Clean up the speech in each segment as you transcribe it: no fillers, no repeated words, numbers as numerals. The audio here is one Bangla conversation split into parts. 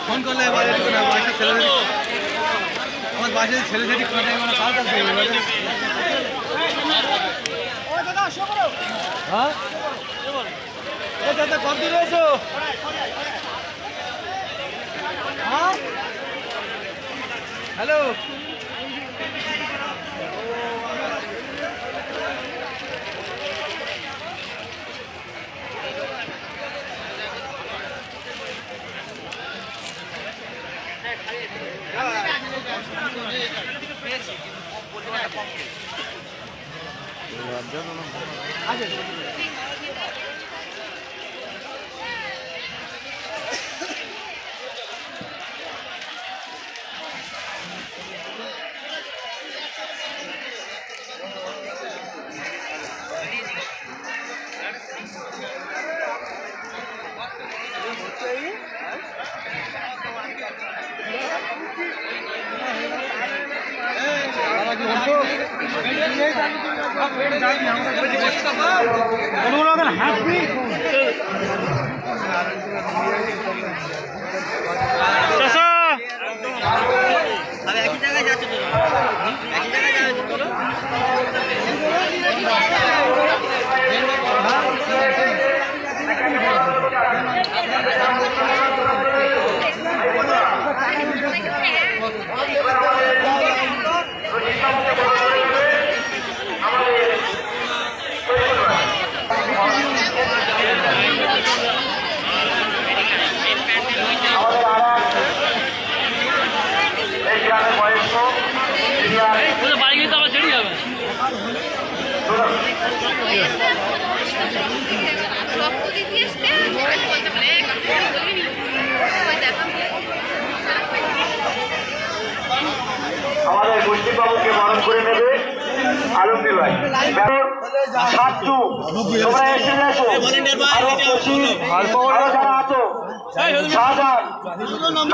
ফোন করলে এবার বাসার ছেলে আমার বাসায় ছেলে ছেলে কার কাছে হ্যাঁ দাদা কত দিন রয়েছো হ্যাঁ হ্যালো আমাদের মুশফিক বাবুকে বরণ করে নেবে আলমগীর ভাই সাতটু তোমরা এসে গেছো আরো যারা আছো শাহজাহান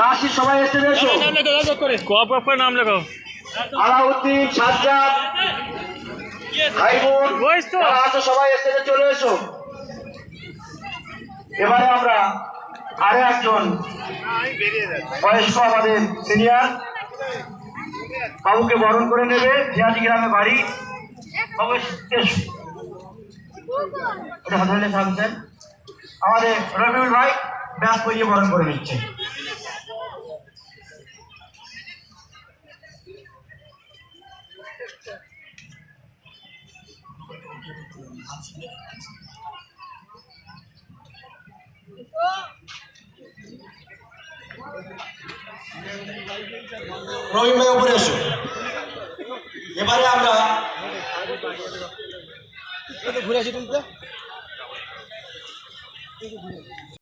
নাসির সবাই এসে গেছো নাম লেখো আলাউদ্দিন সাজ্জাদ ভাইবোন যারা আছো সবাই এসে চলে এসো। এবারে আমরা আরো একজন বয়স্ক আমাদের সিনিয়র বাবুকে বরণ করে নেবে জিয়াদি গ্রামে বাড়ি বাবু থাকছেন আমাদের রবিউল ভাই ব্যাস করিয়ে বরণ করে নিচ্ছে। রহিম ভাই উপরে এসো। এবারে আমরা ঘুরে আসি